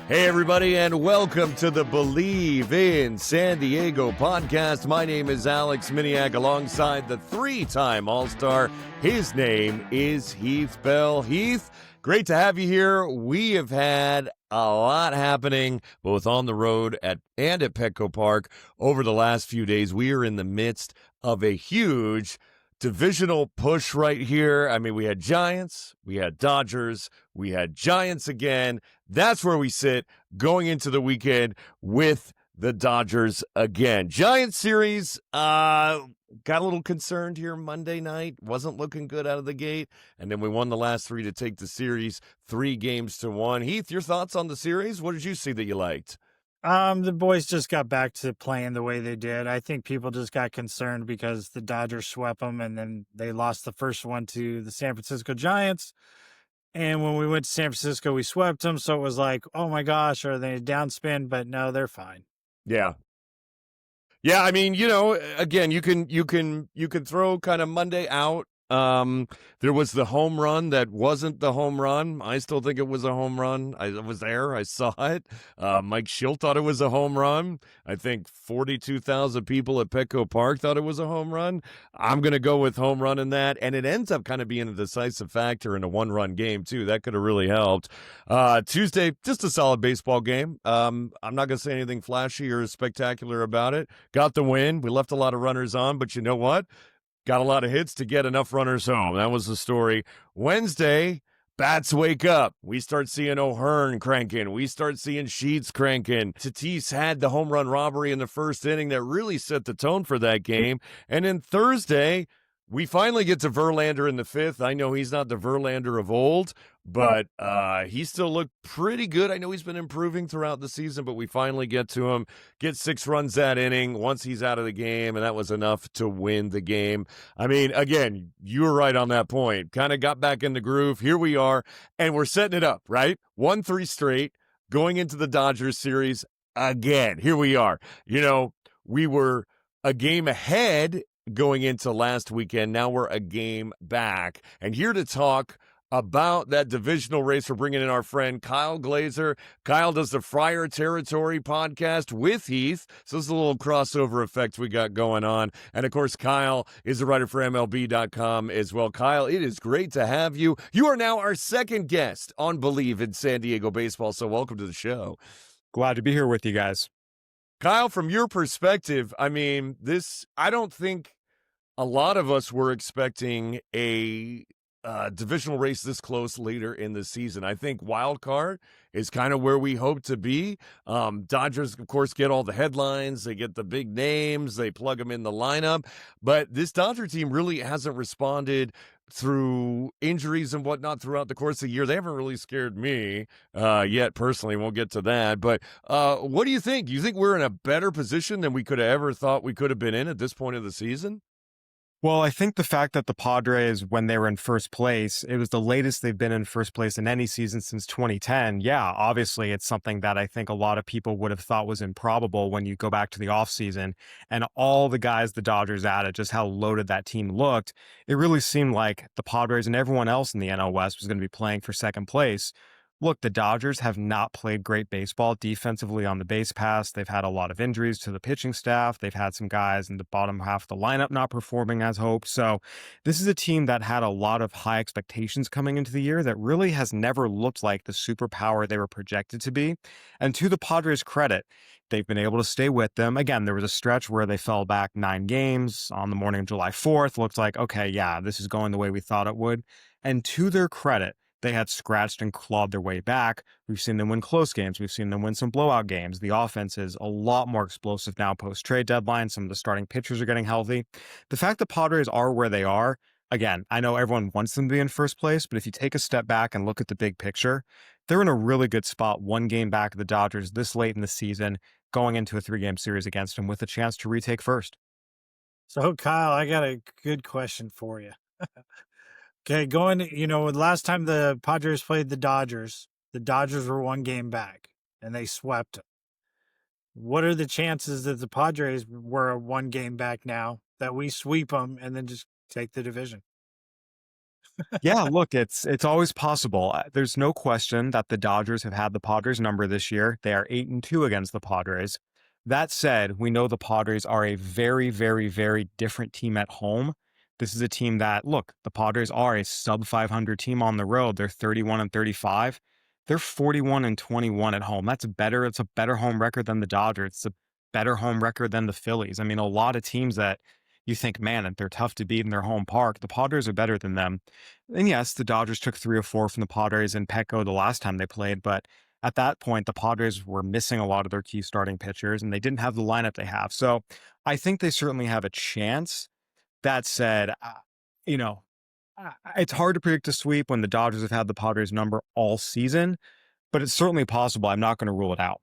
Hey, everybody, and welcome to the Bleav in San Diego podcast. My name is Alex Miniak, alongside the three-time All-Star. His name is Heath Bell. Heath, great to have you here. We have had a lot happening, both on the road and at Petco Park over the last few days. We are in the midst of a huge divisional push right here. I mean, we had Giants, we had Dodgers, we had Giants again. That's where we sit going into the weekend with the Dodgers again. Giants series, got a little concerned here Monday night. Wasn't looking good out of the gate. And then we won the last three to take the series 3-1. Heath, your thoughts on the series? What did you see that you liked? The boys just got back to playing the way they did. I think people just got concerned because the Dodgers swept them, and then they lost the first one to the San Francisco Giants. And when we went to San Francisco, we swept them. So it was like, oh my gosh, are they downspin? But no, they're fine. Yeah. Yeah, I mean, you know, again, you can throw kind of Monday out. There was the home run that wasn't the home run. I still think it was a home run. I was there. I saw it. Mike Schill thought it was a home run. I think 42,000 people at Petco Park thought it was a home run. I'm going to go with home run in that. And it ends up kind of being a decisive factor in a one-run game, too. That could have really helped. Tuesday, just a solid baseball game. I'm not going to say anything flashy or spectacular about it. Got the win. We left a lot of runners on, but you know what? Got a lot of hits to get enough runners home. That was the story. Wednesday, bats wake up. We start seeing O'Hearn cranking. We start seeing Sheets cranking. Tatis had the home run robbery in the first inning that really set the tone for that game. And then Thursday, we finally get to Verlander in the fifth. I know he's not the Verlander of old, but he still looked pretty good. I know he's been improving throughout the season, but we finally get to him, get 6 runs that inning once he's out of the game, and that was enough to win the game. I mean, again, you were right on that point. Kind of got back in the groove. Here we are, and we're setting it up, right? 1-3 straight, going into the Dodgers series again. Here we are. You know, we were a game ahead going into last weekend. Now we're a game back. And here to talk about that divisional race, we're bringing in our friend Kyle Glaser. Kyle does the Friar Territory Podcast with Heath. So it's a little crossover effect we got going on. And of course, Kyle is a writer for MLB.com as well. Kyle, it is great to have you. You are now our second guest on Bleav in San Diego Baseball. So welcome to the show. Glad to be here with you guys. Kyle, from your perspective, I mean, I don't think a lot of us were expecting a divisional race this close later in the season. I think wild card is kind of where we hope to be. Dodgers, of course, get all the headlines. They get the big names. They plug them in the lineup. But this Dodger team really hasn't responded through injuries and whatnot throughout the course of the year. They haven't really scared me yet personally. We'll get to that. But what do you think? You think we're in a better position than we could have ever thought we could have been in at this point of the season? Well, I think the fact that the Padres, when they were in first place, it was the latest they've been in first place in any season since 2010. Yeah, obviously it's something that I think a lot of people would have thought was improbable when you go back to the offseason and all the guys the Dodgers added, just how loaded that team looked. It really seemed like the Padres and everyone else in the NL West was going to be playing for second place. Look, the Dodgers have not played great baseball defensively on the base pass. They've had a lot of injuries to the pitching staff. They've had some guys in the bottom half of the lineup not performing as hoped. So this is a team that had a lot of high expectations coming into the year that really has never looked like the superpower they were projected to be. And to the Padres' credit, they've been able to stay with them. Again, there was a stretch where they fell back 9 games on the morning of July 4th. Looked like, okay, yeah, this is going the way we thought it would. And to their credit, they had scratched and clawed their way back. We've seen them win close games. We've seen them win some blowout games. The offense is a lot more explosive now post-trade deadline. Some of the starting pitchers are getting healthy. The fact that Padres are where they are, again, I know everyone wants them to be in first place, but if you take a step back and look at the big picture, they're in a really good spot, 1 game back of the Dodgers this late in the season, going into a 3-game series against them with a chance to retake first. So, Kyle, I got a good question for you. Okay, last time the Padres played the Dodgers were 1 game back, and they swept them. What are the chances that the Padres were 1 game back now, that we sweep them and then just take the division? Yeah, look, it's always possible. There's no question that the Dodgers have had the Padres number this year. They are 8-2 against the Padres. That said, we know the Padres are a very, very, very different team at home. This is a team that, look, the Padres are a sub 500 team on the road. They're 31-35. They're 41-21 at home. That's better. It's a better home record than the Dodgers. It's a better home record than the Phillies. I mean, a lot of teams that you think, man, they're tough to beat in their home park. The Padres are better than them. And yes, the Dodgers took 3 or 4 from the Padres in Petco the last time they played, but at that point, the Padres were missing a lot of their key starting pitchers, and they didn't have the lineup they have. So I think they certainly have a chance. That said, you know, it's hard to predict a sweep when the Dodgers have had the Padres number all season, but it's certainly possible. I'm not going to rule it out.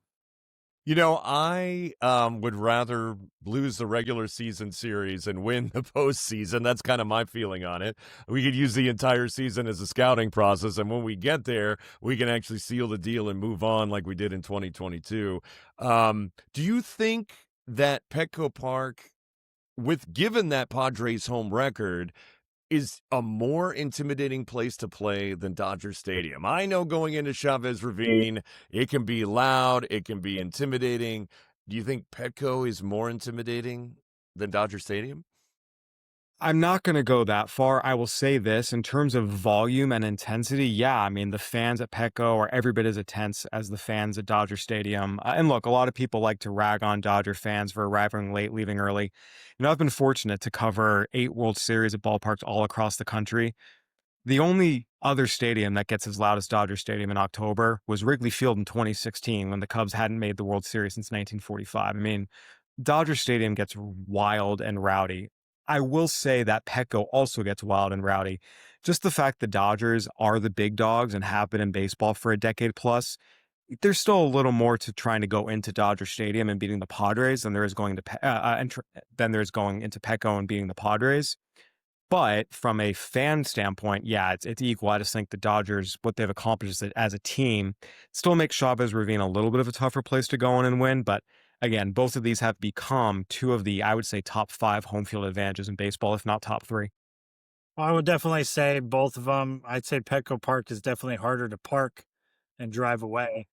I would rather lose the regular season series and win the postseason. That's kind of my feeling on it. We could use the entire season as a scouting process, and when we get there, we can actually seal the deal and move on like we did in 2022. Do you think that Petco Park, given that Padres home record, is a more intimidating place to play than Dodger Stadium? I know going into Chavez Ravine, it can be loud, it can be intimidating. Do you think Petco is more intimidating than Dodger Stadium? I'm not going to go that far. I will say this in terms of volume and intensity. Yeah, I mean, the fans at Petco are every bit as intense as the fans at Dodger Stadium. And look, a lot of people like to rag on Dodger fans for arriving late, leaving early. I've been fortunate to cover 8 World Series at ballparks all across the country. The only other stadium that gets as loud as Dodger Stadium in October was Wrigley Field in 2016 when the Cubs hadn't made the World Series since 1945. I mean, Dodger Stadium gets wild and rowdy. I will say that Petco also gets wild and rowdy. Just the fact the Dodgers are the big dogs and have been in baseball for a decade plus, there's still a little more to trying to go into Dodger Stadium and beating the Padres than there is going going into Petco and beating the Padres. But from a fan standpoint, yeah, it's equal. I just think the Dodgers, what they've accomplished as a team, still makes Chavez Ravine a little bit of a tougher place to go in and win. But again, both of these have become 2 of the, I would say, top 5 home field advantages in baseball, if not top 3. I would definitely say both of them. I'd say Petco Park is definitely harder to park and drive away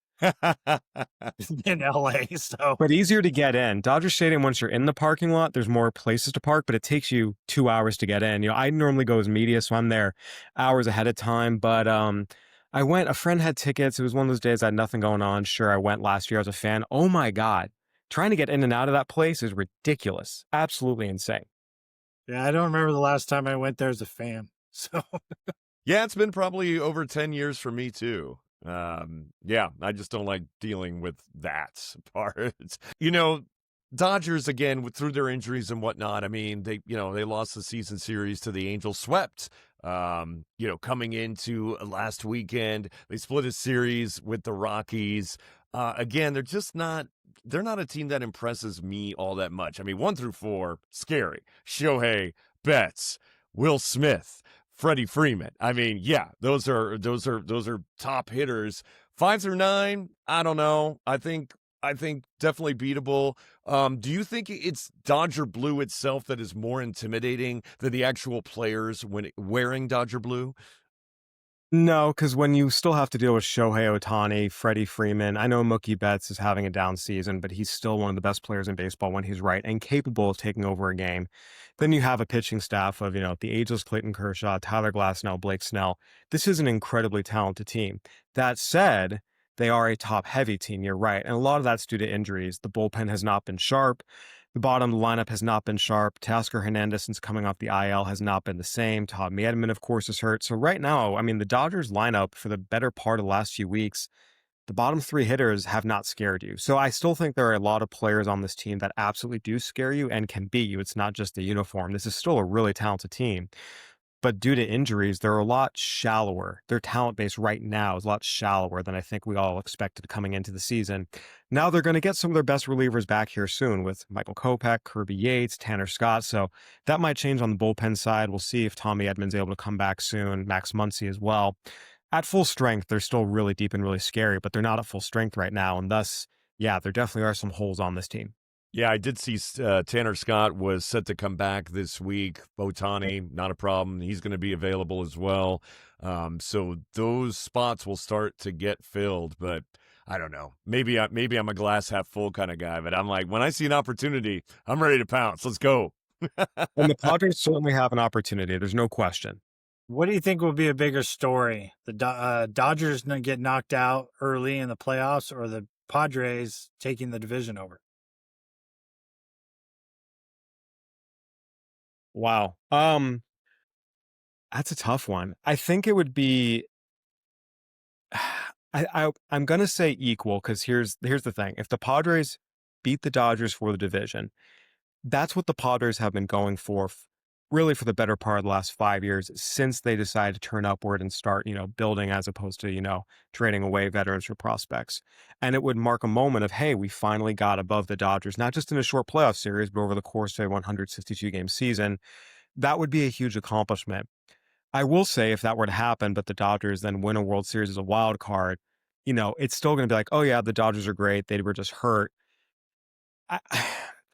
in LA. So, But easier to get in. Dodger Stadium, once you're in the parking lot, there's more places to park, but it takes you 2 hours to get in. I normally go as media, so I'm there hours ahead of time. But I went, a friend had tickets. It was one of those days I had nothing going on. Sure, I went last year as a fan. Oh my God. Trying to get in and out of that place is ridiculous. Absolutely insane. yeah, I don't remember the last time I went there as a fan. So, Yeah, it's been probably over 10 years for me too. Yeah, I just don't like dealing with that part. Dodgers again through their injuries and whatnot. I mean, they lost the season series to the Angels, swept. Coming into last weekend, they split a series with the Rockies. Again, they're not a team that impresses me all that much. I mean, 1 through 4, scary. Shohei, Betts, Will Smith, Freddie Freeman. I mean, yeah, those are top hitters. 5 through 9, I don't know. I think definitely beatable. Do you think it's Dodger blue itself that is more intimidating than the actual players when wearing Dodger blue? No, because when you still have to deal with Shohei Ohtani, Freddie Freeman, I know Mookie Betts is having a down season, but he's still one of the best players in baseball when he's right and capable of taking over a game. Then you have a pitching staff of, the ageless Clayton Kershaw, Tyler Glasnow, Blake Snell. This is an incredibly talented team. That said, they are a top-heavy team, you're right, and a lot of that's due to injuries. The bullpen has not been sharp. The bottom lineup has not been sharp. Teoscar Hernandez, since coming off the IL, has not been the same. Todd Edman, of course, is hurt. So right now, I mean, the Dodgers lineup for the better part of the last few weeks, the bottom 3 hitters have not scared you. So I still think there are a lot of players on this team that absolutely do scare you and can beat you. It's not just the uniform. This is still a really talented team. But due to injuries, they're a lot shallower. Their talent base right now is a lot shallower than I think we all expected coming into the season. Now they're going to get some of their best relievers back here soon with Michael Kopech, Kirby Yates, Tanner Scott. So that might change on the bullpen side. We'll see if Tommy Edman's able to come back soon, Max Muncy as well. At full strength, they're still really deep and really scary, but they're not at full strength right now. And thus, yeah, there definitely are some holes on this team. Yeah, I did see Tanner Scott was set to come back this week. Otani, not a problem. He's going to be available as well. So those spots will start to get filled, but I don't know. Maybe I'm a glass half full kind of guy, but I'm like, when I see an opportunity, I'm ready to pounce. Let's go. And the Padres certainly have an opportunity. There's no question. What do you think will be a bigger story? The Dodgers get knocked out early in the playoffs, or the Padres taking the division over? Wow. That's a tough one. I think it would be I'm gonna say equal, because here's the thing. If the Padres beat the Dodgers for the division, that's what the Padres have been going for really for the better part of the last 5 years, since they decided to turn upward and start, building, as opposed to, trading away veterans for prospects. And it would mark a moment of, hey, we finally got above the Dodgers, not just in a short playoff series, but over the course of a 162 game season. That would be a huge accomplishment. I will say, if that were to happen, but the Dodgers then win a World Series as a wild card, it's still going to be like, oh yeah, the Dodgers are great. They were just hurt. I,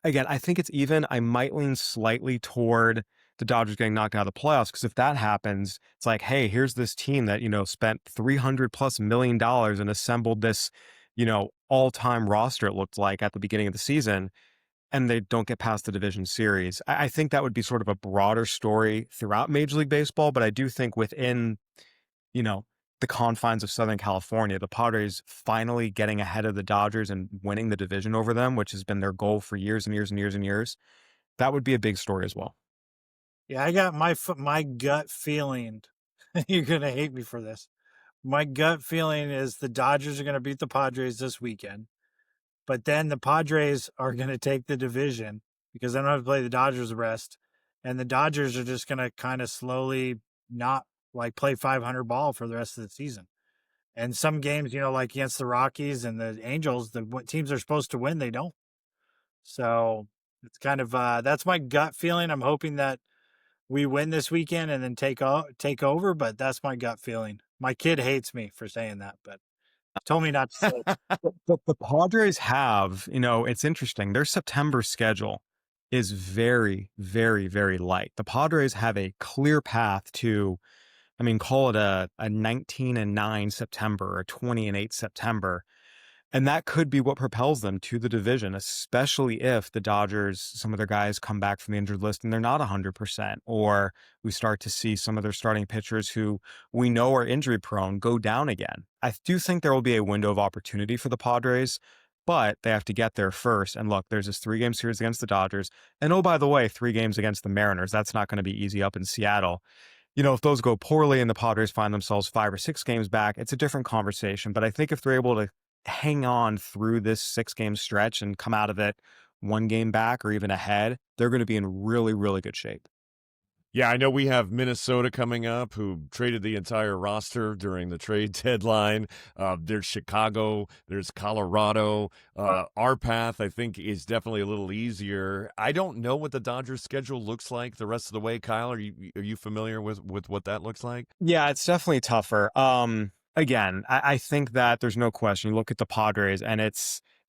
again, I think it's even. I might lean slightly toward the Dodgers getting knocked out of the playoffs, because if that happens, it's like, hey, here's this team that, spent $300+ million and assembled this, all-time roster, it looked like, at the beginning of the season, and they don't get past the division series. I think that would be sort of a broader story throughout Major League Baseball, but I do think within, you know, the confines of Southern California, the Padres finally getting ahead of the Dodgers and winning the division over them, which has been their goal for years and years and years and years, that would be a big story as well. Yeah, I got my gut feeling. You're gonna hate me for this. My gut feeling is the Dodgers are gonna beat the Padres this weekend, but then the Padres are gonna take the division because they don't have to play the Dodgers the rest, and the Dodgers are just gonna kind of slowly not like play 500 ball for the rest of the season. And some games, like against the Rockies and the Angels, the teams are supposed to win, they don't. So it's kind of that's my gut feeling. I'm hoping that we win this weekend and then take over, but that's my gut feeling. My kid hates me for saying that, but told me not to say it. But the Padres have, it's interesting. Their September schedule is very, very, very light. The Padres have a clear path to, call it a 19-9 September or 20-8 September. And that could be what propels them to the division, especially if the Dodgers, some of their guys come back from the injured list and they're not 100%, or we start to see some of their starting pitchers who we know are injury prone go down again. I do think there will be a window of opportunity for the Padres, but they have to get there first. And look, there's this 3-game series against the Dodgers. And oh, by the way, 3 games against the Mariners. That's not going to be easy up in Seattle. If those go poorly and the Padres find themselves 5 or 6 games back, it's a different conversation. But I think if they're able to hang on through this 6-game stretch and come out of it 1 game back or even ahead, they're going to be in really, really good shape. Yeah, I know we have Minnesota coming up, who traded the entire roster during the trade deadline. There's Chicago, there's Colorado. Our path, I think, is definitely a little easier. I don't know what the Dodgers' schedule looks like the rest of the way. Kyle, are you familiar with what that looks like? Yeah, it's definitely tougher. Again, I think that there's no question. You look at the Padres, and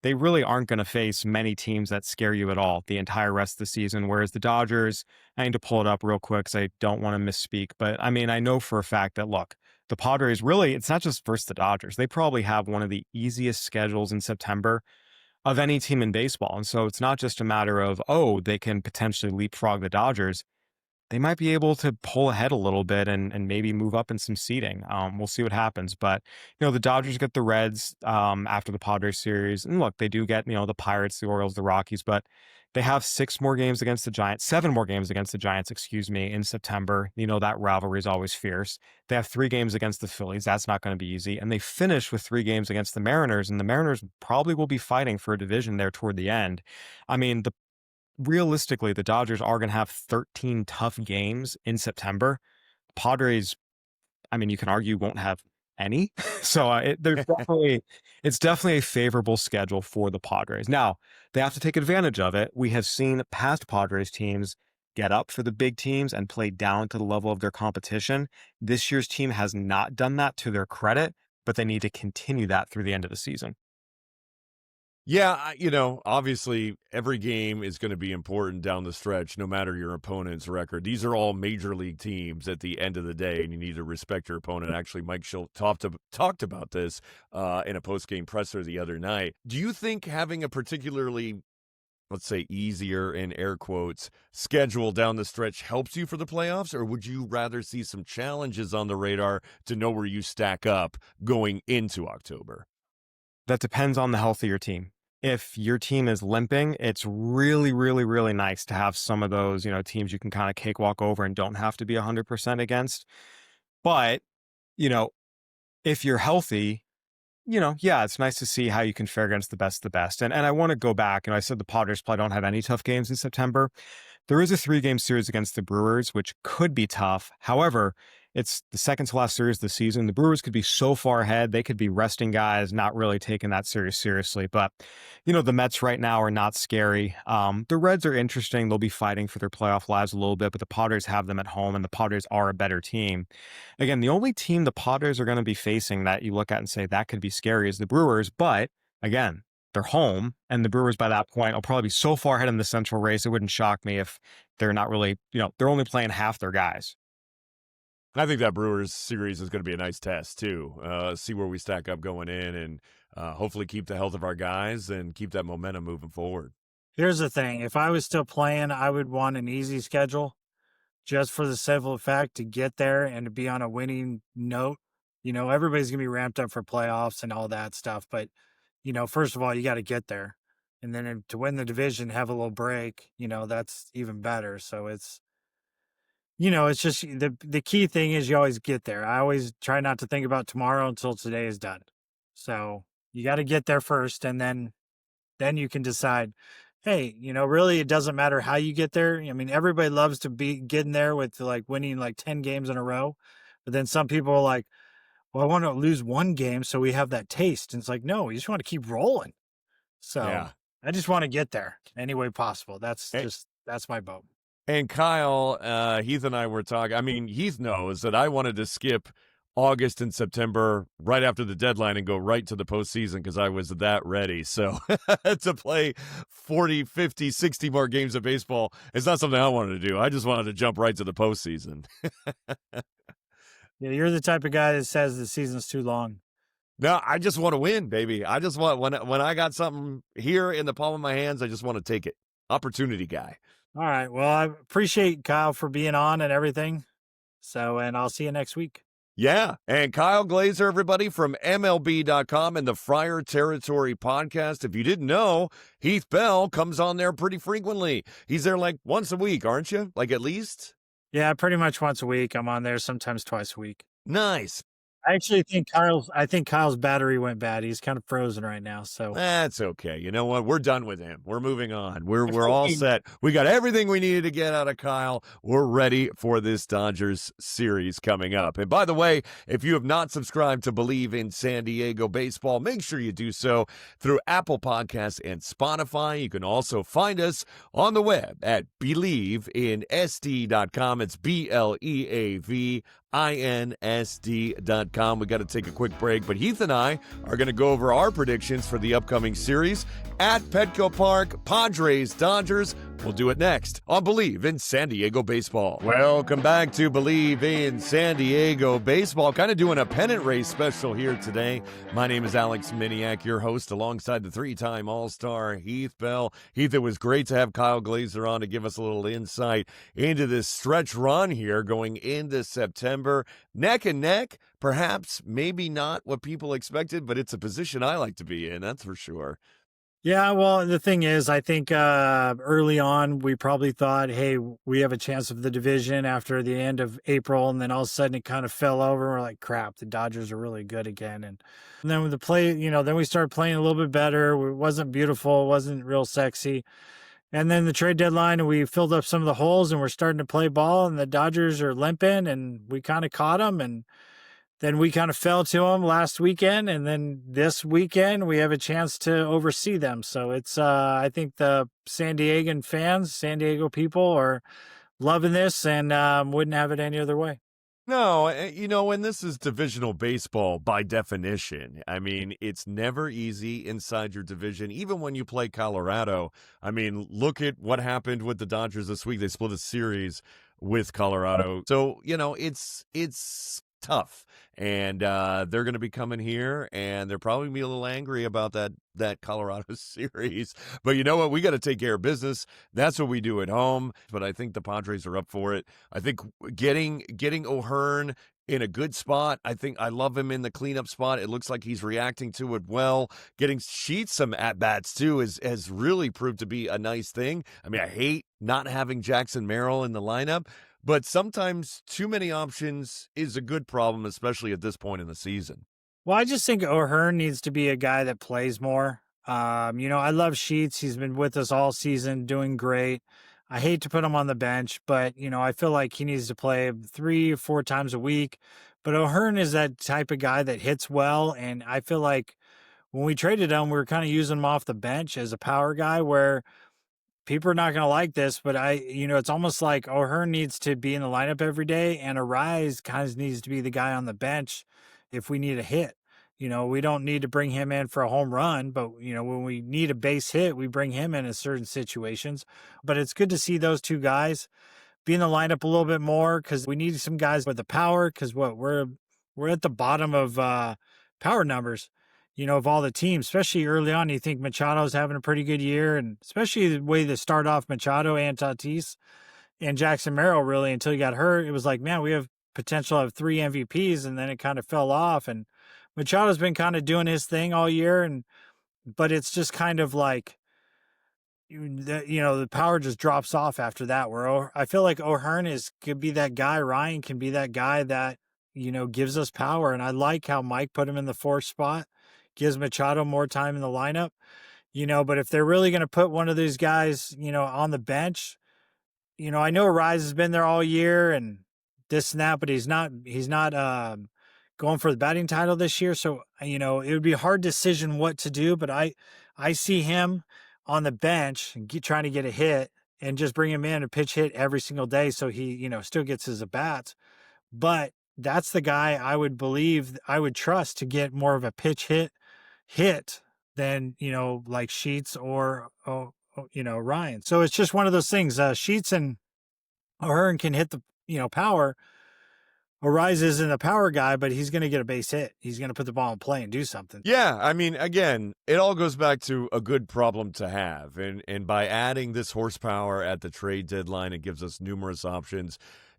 they really aren't going to face many teams that scare you at all the entire rest of the season. Whereas the Dodgers, I need to pull it up real quick because I don't want to misspeak. But I know for a fact that, look, the Padres really, it's not just versus the Dodgers. They probably have one of the easiest schedules in September of any team in baseball. And so it's not just a matter of, oh, they can potentially leapfrog the Dodgers. They might be able to pull ahead a little bit and maybe move up in some seeding. We'll see what happens. But, the Dodgers get the Reds after the Padres series. And look, they do get, the Pirates, the Orioles, the Rockies, but they have 7 more games against the Giants, in September. That rivalry is always fierce. They have 3 games against the Phillies. That's not going to be easy. And they finish with 3 games against the Mariners, and the Mariners probably will be fighting for a division there toward the end. Realistically, the Dodgers are going to have 13 tough games in September. Padres, you can argue, won't have any. So it's definitely a favorable schedule for the Padres. Now, they have to take advantage of it. We have seen past Padres teams get up for the big teams and play down to the level of their competition. This year's team has not done that, to their credit, but they need to continue that through the end of the season. Yeah, obviously every game is going to be important down the stretch, no matter your opponent's record. These are all major league teams at the end of the day, and you need to respect your opponent. Actually, Mike Schilt talked about this in a post-game presser the other night. Do you think having a particularly, let's say, easier, in air quotes, schedule down the stretch helps you for the playoffs, or would you rather see some challenges on the radar to know where you stack up going into October? That depends on the health of your team. If your team is limping, it's really, really, really nice to have some of those, teams you can kind of cakewalk over and don't have to be 100% against. But, if you're healthy, yeah, it's nice to see how you can fare against the best of the best. And I want to go back, I said the Padres probably don't have any tough games in September. There is a 3-game series against the Brewers, which could be tough. However, it's the second to last series of the season. The Brewers could be so far ahead. They could be resting guys, not really taking that series seriously. But, the Mets right now are not scary. The Reds are interesting. They'll be fighting for their playoff lives a little bit, but the Padres have them at home, and the Padres are a better team. Again, the only team the Padres are going to be facing that you look at and say that could be scary is the Brewers. But, again, they're home, and the Brewers by that point will probably be so far ahead in the Central race, it wouldn't shock me if they're not really, they're only playing half their guys. I think that Brewers series is going to be a nice test, too. See where we stack up going in, and hopefully keep the health of our guys and keep that momentum moving forward. Here's the thing. If I was still playing, I would want an easy schedule just for the simple fact to get there and to be on a winning note. Everybody's going to be ramped up for playoffs and all that stuff. But, first of all, you got to get there. And then to win the division, have a little break, that's even better. So it's just the key thing is you always get there. I always try not to think about tomorrow until today is done. So you got to get there first, and then you can decide, hey, really it doesn't matter how you get there. I mean, everybody loves to be getting there with like winning like 10 games in a row. But then some people are like, well, I want to lose one game so we have that taste. And it's like, no, you just want to keep rolling. So Yeah. I just want to get there any way possible. That's my boat. And Kyle, Heath and I were talking. I mean, Heath knows that I wanted to skip August and September right after the deadline and go right to the postseason because I was that ready. So to play 40, 50, 60 more games of baseball is not something I wanted to do. I just wanted to jump right to the postseason. Yeah, you're the type of guy that says the season's too long. No, I just want to win, baby. I just want, when I got something here in the palm of my hands, I just want to take it. Opportunity guy. All right. Well, I appreciate Kyle for being on and everything. So, and I'll see you next week. Yeah. And Kyle Glaser, everybody, from MLB.com and the Friar Territory Podcast. If you didn't know, Heath Bell comes on there pretty frequently. He's there like once a week, aren't you? Like at least? Yeah, pretty much once a week. I'm on there sometimes twice a week. Nice. I actually think Kyle's battery went bad. He's kind of frozen right now. So that's okay. You know what? We're done with him. We're moving on. We're all set. We got everything we needed to get out of Kyle. We're ready for this Dodgers series coming up. And by the way, if you have not subscribed to Bleav in San Diego Baseball, make sure you do so through Apple Podcasts and Spotify. You can also find us on the web at BleavInSD.com. It's BLEAVINSD.com. We got to take a quick break, but Heath and I are going to go over our predictions for the upcoming series at Petco Park, Padres, Dodgers. We'll do it next on Bleav in San Diego Baseball. Welcome back to Bleav in San Diego Baseball. Kind of doing a pennant race special here today. My name is Alex Miniak, your host, alongside the 3-time All-Star Heath Bell. Heath, it was great to have Kyle Glaser on to give us a little insight into this stretch run here going into September. Neck and neck, perhaps, maybe not what people expected, but it's a position I like to be in, that's for sure. Yeah, well, the thing is, I think early on, we probably thought, hey, we have a chance of the division after the end of April. And then all of a sudden it kind of fell over. We're like, crap, the Dodgers are really good again. And then with the play, then we started playing a little bit better. It wasn't beautiful. It wasn't real sexy. And then the trade deadline, and we filled up some of the holes and we're starting to play ball. And the Dodgers are limping and we kind of caught them. And then we kind of fell to them last weekend, and then this weekend we have a chance to oversee them. So it's, I think the San Diegan fans, San Diego people are loving this and wouldn't have it any other way. No, and this is divisional baseball by definition. I mean, it's never easy inside your division, even when you play Colorado. I mean, look at what happened with the Dodgers this week. They split a series with Colorado. So, it's tough. And they're going to be coming here, and they're probably going to be a little angry about that Colorado series. But you know what? We got to take care of business. That's what we do at home. But I think the Padres are up for it. I think getting O'Hearn in a good spot. I think I love him in the cleanup spot. It looks like he's reacting to it well. Getting Sheets some at-bats, too, has really proved to be a nice thing. I mean, I hate not having Jackson Merrill in the lineup, but sometimes too many options is a good problem, especially at this point in the season. Well, I just think O'Hearn needs to be a guy that plays more. I love Sheets. He's been with us all season, doing great. I hate to put him on the bench, but, I feel like he needs to play 3 or 4 times a week. But O'Hearn is that type of guy that hits well, and I feel like when we traded him, we were kind of using him off the bench as a power guy where people are not going to like this, but it's almost like O'Hearn needs to be in the lineup every day, and Arise kind of needs to be the guy on the bench if we need a hit. We don't need to bring him in for a home run, but, when we need a base hit, we bring him in certain situations. But it's good to see those two guys be in the lineup a little bit more because we need some guys with the power because we're at the bottom of power numbers, of all the teams, especially early on. You think Machado's having a pretty good year, and especially the way they start off Machado and Tatis and Jackson Merrill, really, until he got hurt. It was like, man, we have potential of 3 MVPs, and then it kind of fell off. And Machado's been kind of doing his thing all year, but it's just kind of like, the power just drops off after that. Where I feel like O'Hearn could be that guy. Ryan can be that guy that, gives us power. And I like how Mike put him in the 4th spot, gives Machado more time in the lineup, but if they're really going to put one of these guys, on the bench, I know Arise has been there all year and this and that, but he's not going for the batting title this year. So, it would be a hard decision what to do, but I see him on the bench trying to get a hit and just bring him in and pitch hit every single day. So he, still gets his at-bats, but that's the guy I would trust to get more of a pitch hit than, like Sheets or Ryan. So it's just one of those things. Sheets and O'Hearn can hit the, power. Arise isn't a power guy, but he's going to get a base hit. He's going to put the ball in play and do something. Yeah, I mean, again, it all goes back to a good problem to have. And by adding this horsepower at the trade deadline, it gives us numerous options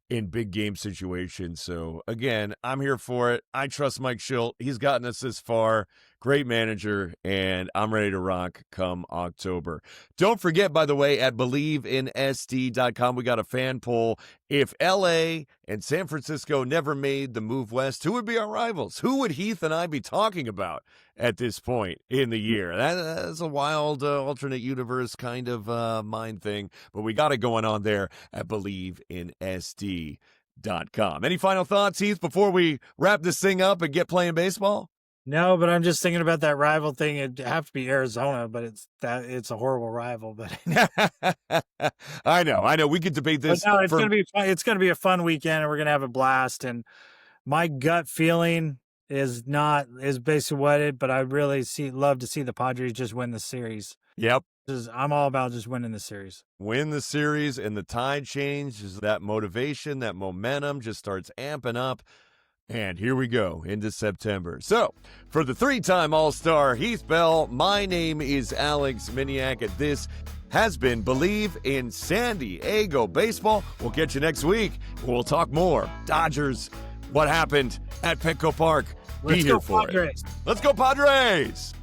in big game situations. So, again, I'm here for it. I trust Mike Schilt. He's gotten us this far. Great manager, and I'm ready to rock come October. Don't forget, by the way, at BleavInSD.com, we got a fan poll. If L.A. and San Francisco never made the move west, who would be our rivals? Who would Heath and I be talking about at this point in the year? That's a wild alternate universe kind of mind thing, but we got it going on there at BleavInSD.com. Any final thoughts, Heath, before we wrap this thing up and get playing baseball? No, but I'm just thinking about that rival thing. It'd have to be Arizona, but it's a horrible rival. But I know. We could debate this. But no, it's gonna be fun. It's gonna be a fun weekend, and we're gonna have a blast. And my gut feeling is basically what it. But I really love to see the Padres just win the series. Yep. I'm all about just winning the series. Win the series, and the tide changes. That motivation, that momentum just starts amping up. And here we go into September. So, for the 3-time All-Star Heath Bell, my name is Alex Miniak, and this has been Bleav in San Diego Baseball. We'll catch you next week. We'll talk more Dodgers, what happened at Petco Park. Be here for it. Let's go, Padres!